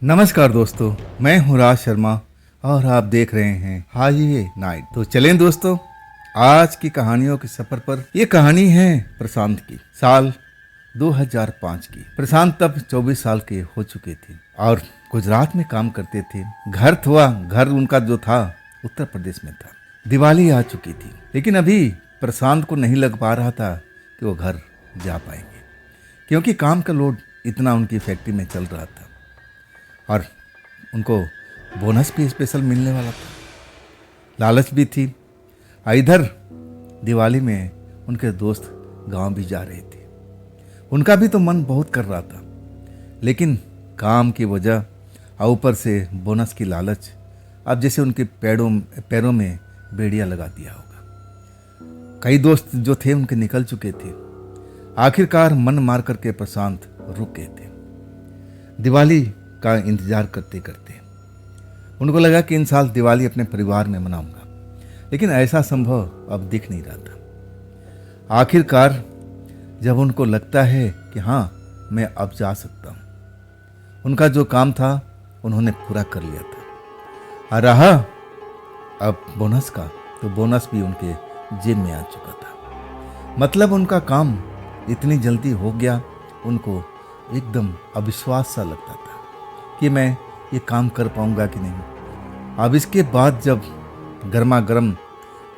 नमस्कार दोस्तों, मैं हूं राज शर्मा और आप देख रहे हैं हाईवे नाइट। तो चलें दोस्तों, आज की कहानियों के सफर पर। ये कहानी है प्रशांत की, साल 2005 की। प्रशांत तब 24 साल के हो चुके थे और गुजरात में काम करते थे। घर उनका जो था उत्तर प्रदेश में था। दिवाली आ चुकी थी, लेकिन अभी प्रशांत को नहीं लग पा रहा था कि वो घर जा पाएंगे, क्योंकि काम का लोड इतना उनकी फैक्ट्री में चल रहा था और उनको बोनस भी स्पेशल मिलने वाला था। लालच भी थी। इधर दिवाली में उनके दोस्त गांव भी जा रहे थे। उनका भी तो मन बहुत कर रहा था, लेकिन काम की वजह और ऊपर से बोनस की लालच अब जैसे उनके पैरों में बेड़ियां लगा दिया होगा। कई दोस्त जो थे उनके निकल चुके थे। आखिरकार मन मार करके प्रशांत रुक गए थे। दिवाली का इंतजार करते करते उनको लगा कि इन साल दिवाली अपने परिवार में मनाऊंगा, लेकिन ऐसा संभव अब दिख नहीं रहा था। आखिरकार जब उनको लगता है कि हाँ, मैं अब जा सकता हूं, उनका जो काम था उन्होंने पूरा कर लिया था। और रहा अब बोनस का, तो बोनस भी उनके जेब में आ चुका था। मतलब उनका काम इतनी जल्दी हो गया, उनको एकदम अविश्वास सा लगता था कि मैं ये काम कर पाऊंगा कि नहीं। अब इसके बाद जब गर्मा गर्म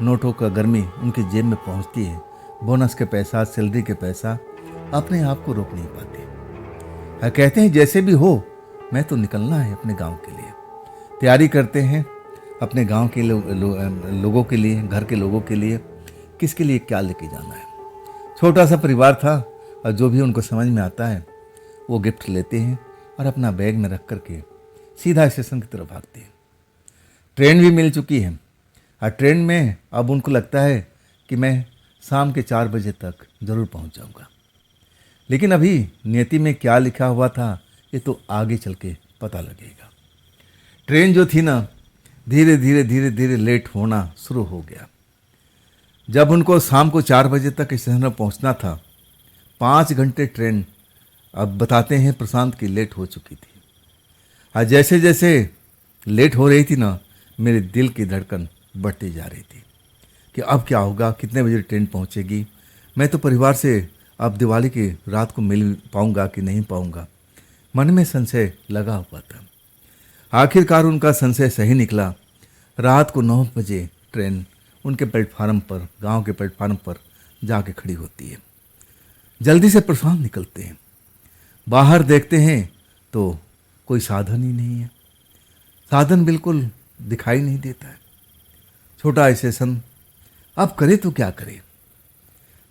नोटों का गर्मी उनकी जेब में पहुंचती है, बोनस के पैसा, सैलरी के पैसा अपने आप को रोक नहीं पाते। कहते हैं जैसे भी हो, मैं तो निकलना है अपने गांव के लिए। तैयारी करते हैं अपने गांव के लोगों के लिए, घर के लोगों के लिए, किसके लिए क्या लेके जाना है। छोटा सा परिवार था और जो भी उनको समझ में आता है वो गिफ्ट लेते हैं और अपना बैग में रख करके सीधा स्टेशन की तरफ भागते हैं। ट्रेन भी मिल चुकी है और ट्रेन में अब उनको लगता है कि मैं शाम के 4 बजे तक ज़रूर पहुंच जाऊंगा। लेकिन अभी नियति में क्या लिखा हुआ था ये तो आगे चल के पता लगेगा। ट्रेन जो थी ना, धीरे धीरे लेट होना शुरू हो गया। जब उनको शाम को 4 बजे तक स्टेशन पर पहुंचना था, 5 घंटे ट्रेन अब बताते हैं प्रशांत की लेट हो चुकी थी। और जैसे जैसे लेट हो रही थी ना, मेरे दिल की धड़कन बढ़ती जा रही थी कि अब क्या होगा, कितने बजे ट्रेन पहुंचेगी, मैं तो परिवार से अब दिवाली की रात को मिल पाऊंगा कि नहीं पाऊंगा। मन में संशय लगा हुआ था। आखिरकार उनका संशय सही निकला। रात को 9 बजे ट्रेन उनके प्लेटफार्म पर, गांव के प्लेटफार्म पर जाके खड़ी होती है। जल्दी से प्रशांत निकलते हैं। बाहर देखते हैं तो कोई साधन ही नहीं है। साधन बिल्कुल दिखाई नहीं देता है। छोटा स्टेशन, अब करे तो क्या करे।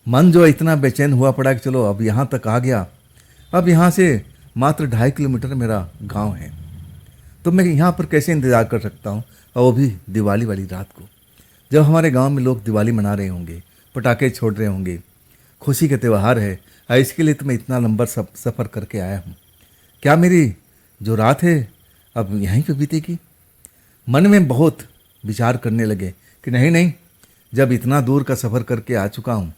मन जो इतना बेचैन हुआ पड़ा कि चलो अब यहाँ तक आ गया, अब यहाँ से मात्र 2.5 किलोमीटर मेरा गांव है, तो मैं यहाँ पर कैसे इंतज़ार कर सकता हूँ, और वो भी दिवाली वाली रात को, जब हमारे गांव में लोग दिवाली मना रहे होंगे, पटाखे छोड़ रहे होंगे, खुशी का त्यौहार है। इसके लिए तो मैं इतना लंबा सफ़र करके आया हूँ। क्या मेरी जो रात है अब यहीं पे बीतेगी। मन में बहुत विचार करने लगे कि नहीं, जब इतना दूर का सफ़र करके आ चुका हूँ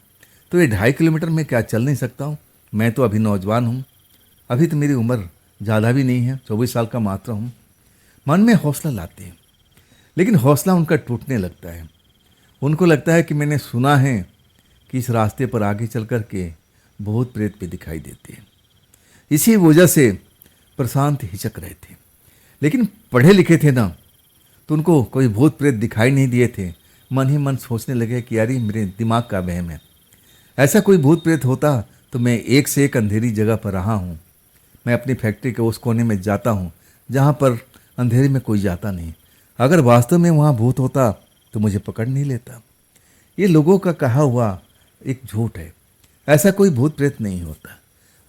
तो ये 2.5 किलोमीटर में क्या चल नहीं सकता हूँ। मैं तो अभी नौजवान हूँ, अभी तो मेरी उम्र ज़्यादा भी नहीं है, 24 साल का मात्र हूँ। मन में हौसला लाते हैं, लेकिन हौसला उनका टूटने लगता है। उनको लगता है कि मैंने सुना है कि इस रास्ते पर आगे चल कर के भूत प्रेत भी दिखाई देते हैं। इसी वजह से प्रशांत हिचक रहे थे। लेकिन पढ़े लिखे थे ना, तो उनको कोई भूत प्रेत दिखाई नहीं दिए थे। मन ही मन सोचने लगे कि यार ये मेरे दिमाग का वहम है। ऐसा कोई भूत प्रेत होता तो मैं एक से एक अंधेरी जगह पर रहा हूँ। मैं अपनी फैक्ट्री के उस कोने में जाता हूँ जहाँ पर अंधेरे में कोई जाता नहीं। अगर वास्तव में वहाँ भूत होता तो मुझे पकड़ नहीं लेता। ये लोगों का कहा हुआ एक झूठ है। ऐसा कोई भूत प्रेत नहीं होता।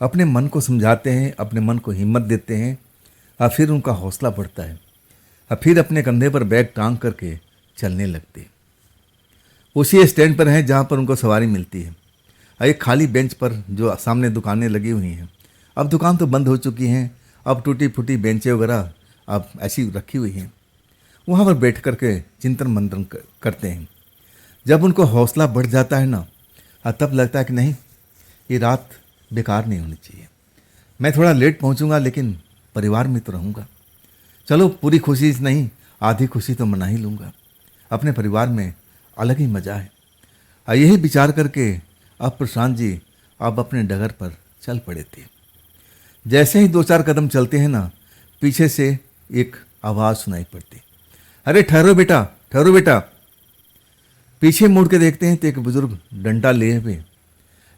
अपने मन को समझाते हैं, अपने मन को हिम्मत देते हैं, और फिर उनका हौसला बढ़ता है, और फिर अपने कंधे पर बैग टांग करके चलने लगते। उसी स्टैंड पर हैं जहाँ पर उनको सवारी मिलती है। एक खाली बेंच पर जो सामने दुकानें लगी हुई हैं, अब दुकान तो बंद हो चुकी हैं, अब टूटी फूटी बेंचें वगैरह अब ऐसी रखी हुई हैं। वहाँ पर बैठ करके चिंतन मंथन करते हैं। जब उनको हौसला बढ़ जाता है ना, तब लगता है कि नहीं, ये रात बेकार नहीं होनी चाहिए। मैं थोड़ा लेट पहुंचूंगा, लेकिन परिवार में तो रहूंगा। चलो पूरी खुशी नहीं, आधी खुशी तो मना ही लूँगा। अपने परिवार में अलग ही मज़ा है। यही विचार करके अब प्रशांत जी अब अपने डगर पर चल पड़े थे। जैसे ही 2-4 कदम चलते हैं ना, पीछे से एक आवाज़ सुनाई पड़ती, अरे ठहरो बेटा, ठहरो बेटा। पीछे मुड़ के देखते हैं तो एक बुजुर्ग डंडा लिए हुए,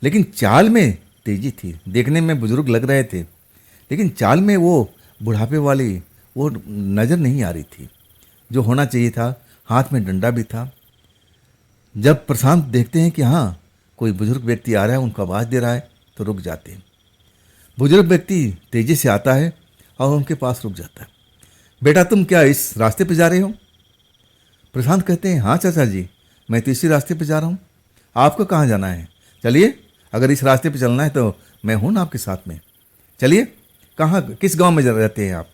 लेकिन चाल में तेजी थी। देखने में बुजुर्ग लग रहे थे, लेकिन चाल में वो बुढ़ापे वाली वो नज़र नहीं आ रही थी जो होना चाहिए था। हाथ में डंडा भी था। जब प्रशांत देखते हैं कि हाँ कोई बुजुर्ग व्यक्ति आ रहा है, उनको आवाज़ दे रहा है, तो रुक जाते हैं। बुजुर्ग व्यक्ति तेजी से आता है और उनके पास रुक जाता है। बेटा तुम क्या इस रास्ते पे जा रहे हो? प्रशांत कहते हैं, हाँ चाचा जी, मैं तो इसी रास्ते पे जा रहा हूँ। आपको कहाँ जाना है? चलिए, अगर इस रास्ते पे चलना है तो मैं हूँ ना आपके साथ में। चलिए, कहाँ किस गांव में रहते हैं आप?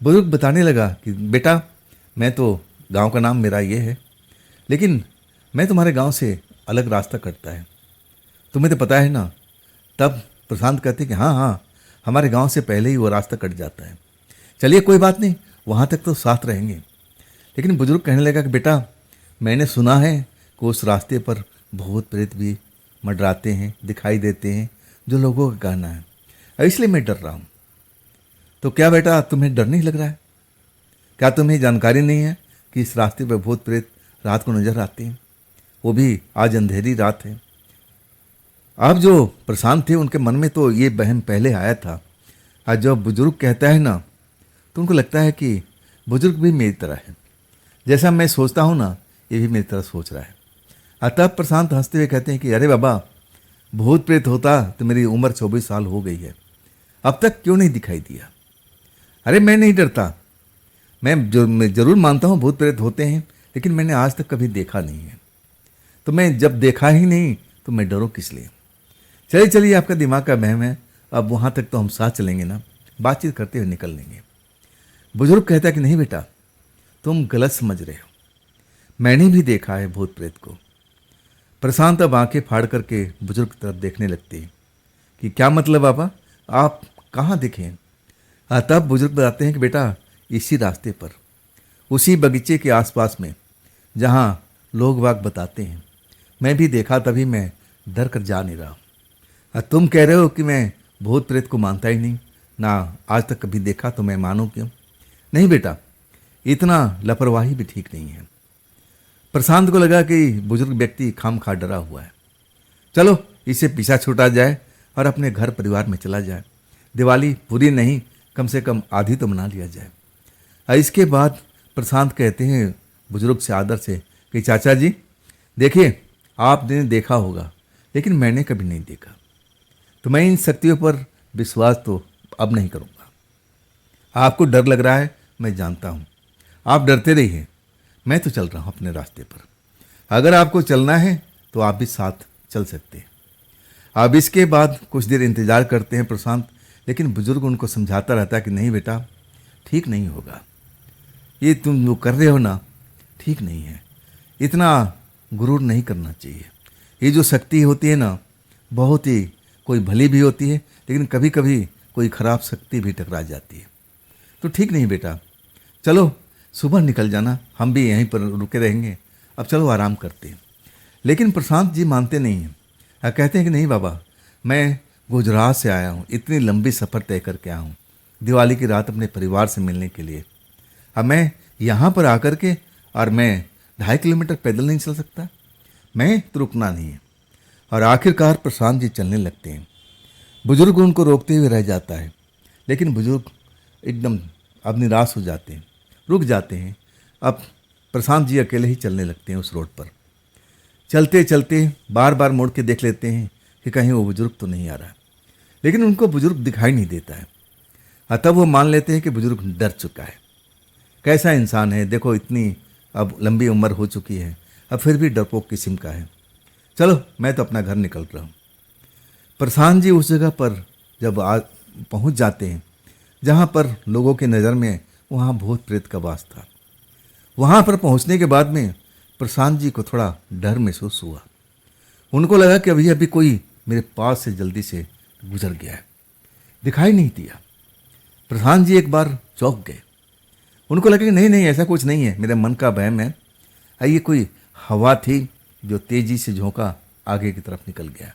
बुजुर्ग बताने लगा कि बेटा मैं तो, गांव का नाम मेरा ये है, लेकिन मैं तुम्हारे गांव से अलग रास्ता कटता है, तुम्हें तो पता है ना। तब प्रशांत कहते कि हाँ हाँ, हमारे गांव से पहले ही वो रास्ता कट जाता है। चलिए कोई बात नहीं, वहाँ तक तो साथ रहेंगे। लेकिन बुजुर्ग कहने लगा कि बेटा मैंने सुना है कि उस रास्ते पर भूत प्रेत भी मंडराते हैं, दिखाई देते हैं, जो लोगों का कहना है, इसलिए मैं डर रहा हूँ। तो क्या बेटा तुम्हें डर नहीं लग रहा है? क्या तुम्हें जानकारी नहीं है कि इस रास्ते पर भूत प्रेत रात को नजर आते हैं? वो भी आज अंधेरी रात है। अब जो प्रशांत थे उनके मन में तो ये वहम पहले आया था। आज जब बुजुर्ग कहता है ना, तो उनको लगता है कि बुजुर्ग भी मेरी तरह है, जैसा मैं सोचता हूँ ना, ये भी मेरी तरह सोच रहा है। तब प्रशांत हंसते हुए कहते हैं कि अरे बाबा, भूत प्रेत होता तो मेरी उम्र 24 साल हो गई है, अब तक क्यों नहीं दिखाई दिया? अरे मैं नहीं डरता, मैं जरूर मानता हूँ भूत प्रेत होते हैं, लेकिन मैंने आज तक कभी देखा नहीं है। तो मैं जब देखा ही नहीं तो मैं डरूं किस लिए? चलिए चलिए, आपका दिमाग का वहम है, अब वहाँ तक तो हम साथ चलेंगे ना, बातचीत करते हुए निकल लेंगे। बुजुर्ग कहता है कि नहीं बेटा, तुम गलत समझ रहे हो, मैंने भी देखा है भूत प्रेत को। प्रशांत अब आंखें फाड़ करके बुजुर्ग की तरफ देखने लगती है कि क्या मतलब बाबा, आप कहाँ दिखे? तब बुजुर्ग बताते हैं कि बेटा इसी रास्ते पर, उसी बगीचे के आसपास में, जहाँ लोग बाग बताते हैं, मैं भी देखा, तभी मैं डर कर जा नहीं रहा हूँ। तुम कह रहे हो कि मैं भूत प्रेत को मानता ही नहीं ना, आज तक कभी देखा, तो मैं मानूं क्यों? नहीं बेटा, इतना लापरवाही भी ठीक नहीं है। प्रशांत को लगा कि बुजुर्ग व्यक्ति खामखा डरा हुआ है। चलो इसे पीछा छूटा जाए और अपने घर परिवार में चला जाए। दिवाली पूरी नहीं, कम से कम आधी तो मना लिया जाए। इसके बाद प्रशांत कहते हैं बुजुर्ग से आदर से कि चाचा जी देखिए, आपने देखा होगा, लेकिन मैंने कभी नहीं देखा, तो मैं इन शक्तियों पर विश्वास तो अब नहीं करूँगा। आपको डर लग रहा है, मैं जानता हूँ, आप डरते रहिए, मैं तो चल रहा हूँ अपने रास्ते पर। अगर आपको चलना है तो आप भी साथ चल सकते हैं। अब इसके बाद कुछ देर इंतजार करते हैं प्रशांत, लेकिन बुजुर्ग उनको समझाता रहता है कि नहीं बेटा, ठीक नहीं होगा, ये तुम जो कर रहे हो ना, ठीक नहीं है, इतना गुरूर नहीं करना चाहिए। ये जो शक्ति होती है ना, बहुत ही कोई भली भी होती है, लेकिन कभी कभी कोई खराब शक्ति भी टकरा जाती है, तो ठीक नहीं बेटा, चलो सुबह निकल जाना, हम भी यहीं पर रुके रहेंगे, अब चलो आराम करते हैं। लेकिन प्रशांत जी मानते नहीं हैं, कहते हैं कि नहीं बाबा, मैं गुजरात से आया हूँ, इतनी लंबी सफ़र तय करके आया हूँ दिवाली की रात अपने परिवार से मिलने के लिए। अब मैं यहाँ पर आकर के, और मैं 2.5 किलोमीटर पैदल नहीं चल सकता, मैं तो रुकना नहीं है। और आखिरकार प्रशांत जी चलने लगते हैं। बुजुर्ग उनको रोकते हुए रह जाता है, लेकिन बुजुर्ग एकदम अब निराश हो जाते हैं, रुक जाते हैं। अब प्रशांत जी अकेले ही चलने लगते हैं उस रोड पर। चलते चलते बार बार मुड़ के देख लेते हैं कि कहीं वो बुजुर्ग तो नहीं आ रहा, लेकिन उनको बुजुर्ग दिखाई नहीं देता है। तब वो मान लेते हैं कि बुजुर्ग डर चुका है। कैसा इंसान है, देखो इतनी अब लंबी उम्र हो चुकी है, अब फिर भी डरपोक किस्म का है। चलो मैं तो अपना घर निकल रहा हूँ। प्रशांत जी उस जगह पर जब पहुँच जाते हैं जहाँ पर लोगों की नज़र में वहाँ भूत प्रेत का वास था। वहाँ पर पहुँचने के बाद में प्रशांत जी को थोड़ा डर महसूस हुआ। उनको लगा कि अभी अभी कोई मेरे पास से जल्दी से गुजर गया है, दिखाई नहीं दिया। प्रशांत जी एक बार चौंक गए। उनको लगा कि नहीं नहीं, ऐसा कुछ नहीं है, मेरे मन का वहम है। ये कोई हवा थी जो तेजी से झोंका आगे की तरफ निकल गया।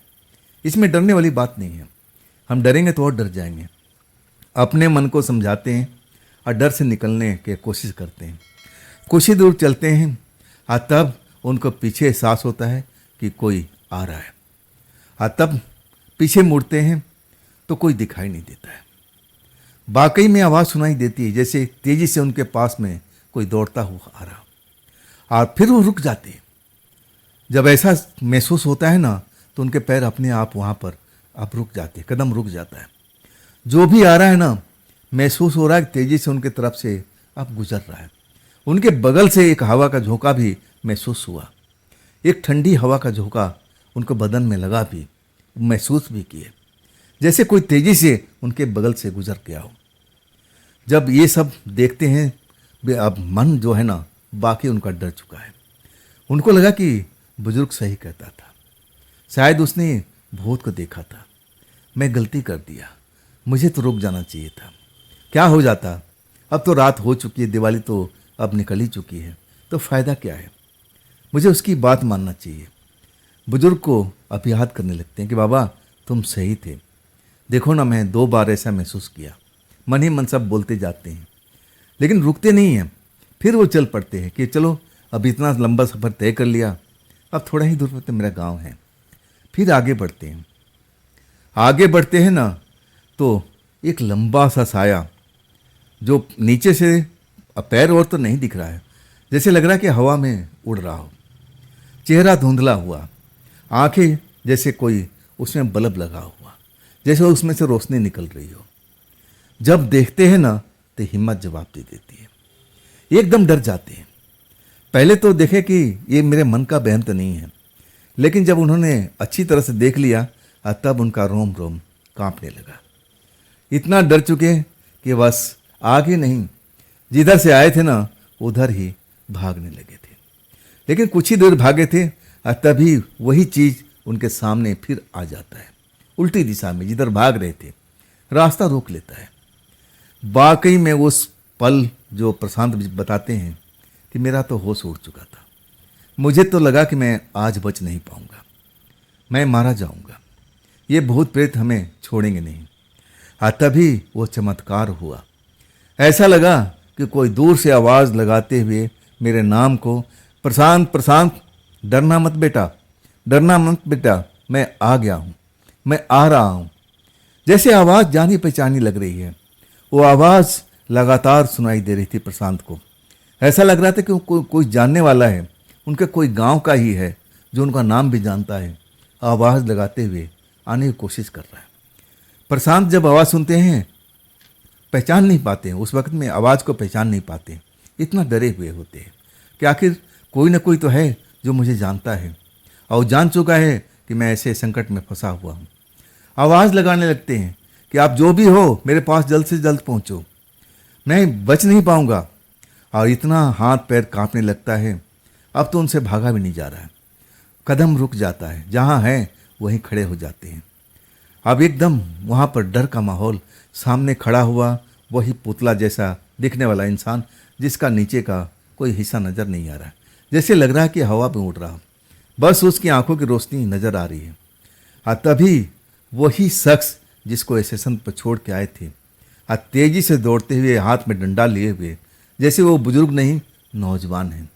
इसमें डरने वाली बात नहीं है। हम डरेंगे तो और डर जाएंगे। अपने मन को समझाते हैं और डर से निकलने की कोशिश करते हैं। कुछ ही दूर चलते हैं और तब उनको पीछे एहसास होता है कि कोई आ रहा है। और तब पीछे मुड़ते हैं तो कोई दिखाई नहीं देता है। वाकई में आवाज़ सुनाई देती है, जैसे तेजी से उनके पास में कोई दौड़ता हुआ आ रहा। और फिर वो रुक जाते हैं। जब ऐसा महसूस होता है ना, तो उनके पैर अपने आप वहाँ पर अब रुक जाते हैं, कदम रुक जाता है। जो भी आ रहा है ना, महसूस हो रहा है तेजी से उनके तरफ से अब गुजर रहा है। उनके बगल से एक हवा का झोंका भी महसूस हुआ। एक ठंडी हवा का झोंका उनको बदन में लगा भी, महसूस भी किए, जैसे कोई तेजी से उनके बगल से गुजर गया हो। जब ये सब देखते हैं, अब मन जो है ना, बाकी उनका डर चुका है। उनको लगा कि बुजुर्ग सही कहता था, शायद उसने भूत को देखा था। मैं गलती कर दिया, मुझे तो रुक जाना चाहिए था। क्या हो जाता, अब तो रात हो चुकी है, दिवाली तो अब निकल ही चुकी है, तो फ़ायदा क्या है। मुझे उसकी बात मानना चाहिए। बुजुर्ग को अब याद करने लगते हैं कि बाबा तुम सही थे। देखो ना, मैं 2 बार ऐसा महसूस किया। मन ही मन सब बोलते जाते हैं, लेकिन रुकते नहीं हैं। फिर वो चल पड़ते हैं कि चलो अब इतना लंबा सफ़र तय कर लिया, अब थोड़ा ही दूर पर तो मेरा गांव है। फिर आगे बढ़ते हैं। आगे बढ़ते हैं ना, तो एक लंबा सा साया जो नीचे से पैर और तो नहीं दिख रहा है, जैसे लग रहा है कि हवा में उड़ रहा हो। चेहरा धुंधला हुआ, आंखें जैसे कोई उसमें बल्ब लगा हुआ, जैसे उसमें से रोशनी निकल रही हो। जब देखते हैं ना, तो हिम्मत जवाब दे देती है। एकदम डर जाते हैं। पहले तो देखे कि ये मेरे मन का वहम तो नहीं है, लेकिन जब उन्होंने अच्छी तरह से देख लिया, तब उनका रोम रोम कांपने लगा। इतना डर चुके कि बस आगे नहीं, जिधर से आए थे ना, उधर ही भागने लगे थे। लेकिन कुछ ही दूर भागे थे, तभी वही चीज़ उनके सामने फिर आ जाता है। उल्टी दिशा में जिधर भाग रहे थे, रास्ता रोक लेता है। वाकई में उस पल जो प्रशांत बताते हैं कि मेरा तो होश उड़ चुका था। मुझे तो लगा कि मैं आज बच नहीं पाऊंगा, मैं मारा जाऊंगा, ये भूत प्रेत हमें छोड़ेंगे नहीं। तभी वो चमत्कार हुआ। ऐसा लगा कि कोई दूर से आवाज़ लगाते हुए मेरे नाम को, प्रशांत प्रशांत, डरना मत बेटा, डरना मत बेटा, मैं आ गया हूँ, मैं आ रहा हूँ। जैसे आवाज़ जानी पहचानी लग रही है। वो आवाज़ लगातार सुनाई दे रही थी प्रशांत को। ऐसा लग रहा था कि कोई जानने वाला है, उनके कोई गांव का ही है जो उनका नाम भी जानता है, आवाज़ लगाते हुए आने की कोशिश कर रहा है। प्रशांत जब आवाज़ सुनते हैं, पहचान नहीं पाते हैं, उस वक्त में आवाज़ को पहचान नहीं पाते, इतना डरे हुए होते हैं कि आखिर कोई ना कोई तो है जो मुझे जानता है और जान चुका है कि मैं ऐसे संकट में फंसा हुआ हूँ। आवाज़ लगाने लगते हैं कि आप जो भी हो, मेरे पास जल्द से जल्द पहुँचो, मैं बच नहीं पाऊँगा। और इतना हाथ पैर कांपने लगता है, अब तो उनसे भागा भी नहीं जा रहा है। कदम रुक जाता है, जहाँ है वहीं खड़े हो जाते हैं। अब एकदम वहाँ पर डर का माहौल। सामने खड़ा हुआ वही पुतला जैसा दिखने वाला इंसान, जिसका नीचे का कोई हिस्सा नज़र नहीं आ रहा है, जैसे लग रहा है कि हवा में उड़ रहा हो, बस उसकी आंखों की रोशनी नज़र आ रही है। और तभी वही शख्स जिसको स्टेशन पर छोड़ के आए थे, तेजी से दौड़ते हुए हाथ में डंडा लिए हुए, जैसे वो बुजुर्ग नहीं नौजवान हैं,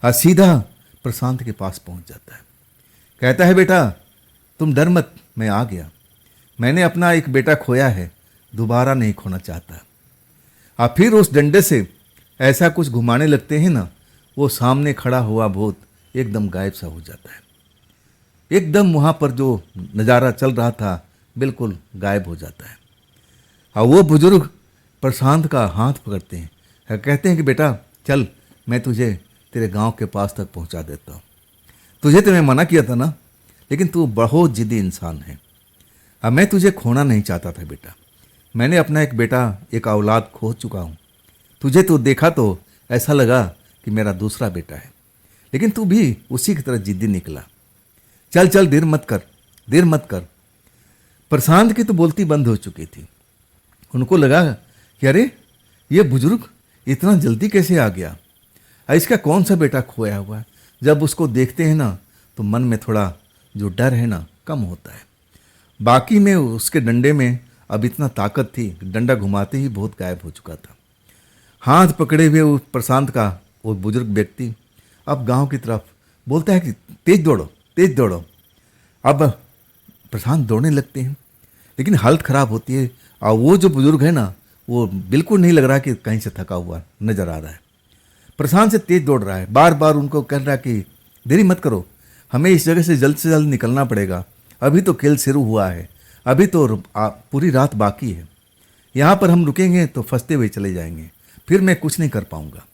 और सीधा प्रशांत के पास पहुंच जाता है। कहता है, बेटा तुम डर मत, मैं आ गया। मैंने अपना एक बेटा खोया है, दोबारा नहीं खोना चाहता। और फिर उस डंडे से ऐसा कुछ घुमाने लगते हैं ना, वो सामने खड़ा हुआ भूत एकदम गायब सा हो जाता है। एकदम वहाँ पर जो नज़ारा चल रहा था बिल्कुल गायब हो जाता है। और वो बुजुर्ग प्रशांत का हाथ पकड़ते हैं, कहते हैं कि बेटा चल, मैं तुझे तेरे गांव के पास तक पहुंचा देता हूँ। तुझे तो मैं मना किया था ना, लेकिन तू बहुत जिद्दी इंसान है। अब मैं तुझे खोना नहीं चाहता था बेटा। मैंने अपना एक बेटा, एक औलाद खो चुका हूँ। तुझे तो देखा तो ऐसा लगा कि मेरा दूसरा बेटा है, लेकिन तू भी उसी की तरह जिद्दी निकला। चल चल, देर मत कर, देर मत कर। प्रशांत की तो बोलती बंद हो चुकी थी। उनको लगा कि अरे ये बुजुर्ग इतना जल्दी कैसे आ गया? इसका कौन सा बेटा खोया हुआ है? जब उसको देखते हैं ना तो मन में थोड़ा जो डर है ना कम होता है। बाकी में उसके डंडे में अब इतना ताकत थी कि डंडा घुमाते ही बहुत गायब हो चुका था। हाथ पकड़े हुए उस प्रशांत का वो बुजुर्ग व्यक्ति अब गांव की तरफ बोलता है कि तेज दौड़ो, तेज दौड़ो। अब प्रशांत दौड़ने लगते हैं, लेकिन हालत ख़राब होती है और वो जो बुजुर्ग है ना वो बिल्कुल नहीं लग रहा कि कहीं से थका हुआ नजर आ रहा है। प्रशांत से तेज दौड़ रहा है, बार बार उनको कह रहा है कि देरी मत करो, हमें इस जगह से जल्द निकलना पड़ेगा। अभी तो खेल शुरू हुआ है, अभी तो पूरी रात बाकी है। यहाँ पर हम रुकेंगे तो फंसते हुए चले जाएंगे, फिर मैं कुछ नहीं कर पाऊंगा।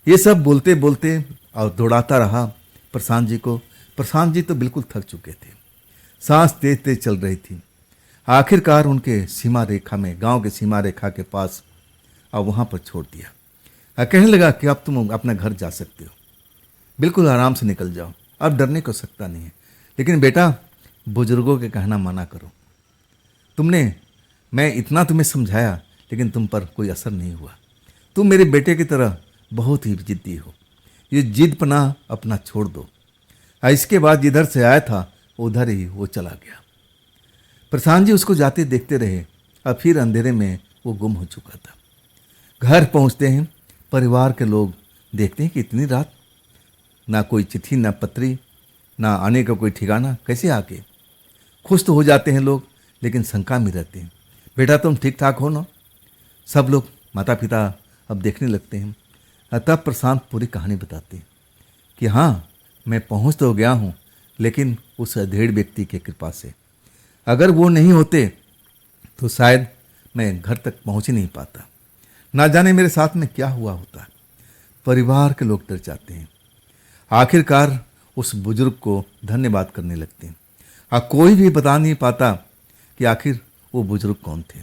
ये सब बोलते बोलते और दौड़ाता रहा प्रशांत जी को। प्रशांत जी तो बिल्कुल थक चुके थे, सांस तेज तेज चल रही थी। आखिरकार उनके सीमा रेखा में, गांव के सीमा रेखा के पास अब वहाँ पर छोड़ दिया। कहने लगा कि अब तुम अपना घर जा सकते हो, बिल्कुल आराम से निकल जाओ, अब डरने को सकता नहीं है। लेकिन बेटा, बुजुर्गों के कहना माना करो। मैं इतना तुम्हें समझाया लेकिन तुम पर कोई असर नहीं हुआ। तुम मेरे बेटे की तरह बहुत ही जिद्दी हो। ये जिदपना अपना छोड़ दो। इसके बाद जिधर से आया था उधर ही वो चला गया। प्रशांत जी उसको जाते देखते रहे। अब फिर अंधेरे में वो गुम हो चुका था। घर पहुंचते हैं, परिवार के लोग देखते हैं कि इतनी रात, ना कोई चिट्ठी, ना पत्री, ना आने का कोई ठिकाना, कैसे आके। खुश तो हो जाते हैं लोग, लेकिन शंका में रहते हैं। बेटा तुम ठीक ठाक हो ना? सब लोग, माता पिता अब देखने लगते हैं। तब प्रशांत पूरी कहानी बताते हैं कि हाँ, मैं पहुंच तो गया हूँ, लेकिन उस अधेड़ व्यक्ति की कृपा से। अगर वो नहीं होते तो शायद मैं घर तक पहुंच ही नहीं पाता। ना जाने मेरे साथ में क्या हुआ होता। परिवार के लोग डर जाते हैं। आखिरकार उस बुजुर्ग को धन्यवाद करने लगते हैं। कोई भी बता नहीं पाता कि आखिर वो बुजुर्ग कौन थे,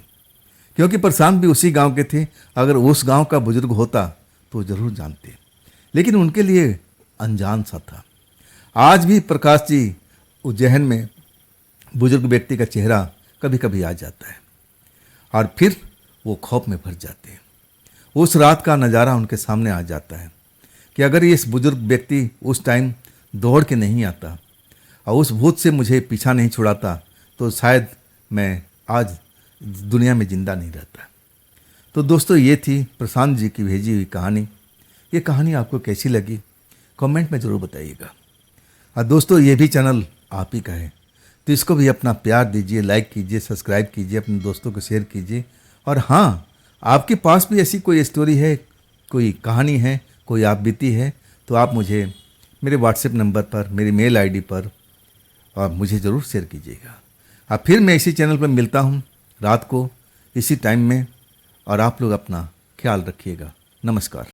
क्योंकि प्रशांत भी उसी गांव के थे। अगर उस गांव का बुजुर्ग होता तो जरूर जानते, लेकिन उनके लिए अनजान सा था। आज भी प्रकाश जी उज्जैन में बुजुर्ग व्यक्ति का चेहरा कभी कभी आ जाता है और फिर वो खौफ में भर जाते हैं। उस रात का नज़ारा उनके सामने आ जाता है कि अगर ये इस बुजुर्ग व्यक्ति उस टाइम दौड़ के नहीं आता और उस भूत से मुझे पीछा नहीं छुड़ाता तो शायद मैं आज दुनिया में जिंदा नहीं रहता। तो दोस्तों, ये थी प्रशांत जी की भेजी हुई कहानी। ये कहानी आपको कैसी लगी कमेंट में ज़रूर बताइएगा। और दोस्तों, ये भी चैनल आप ही का है, तो इसको भी अपना प्यार दीजिए, लाइक कीजिए, सब्सक्राइब कीजिए, अपने दोस्तों को शेयर कीजिए। और हाँ, आपके पास भी ऐसी कोई स्टोरी है, कोई कहानी है, कोई आप बीती है, तो आप मुझे मेरे व्हाट्सएप नंबर पर, मेरी मेल आईडी पर और मुझे ज़रूर शेयर कीजिएगा। अब फिर मैं इसी चैनल पर मिलता हूँ रात को इसी टाइम में, और आप लोग अपना ख्याल रखिएगा। नमस्कार।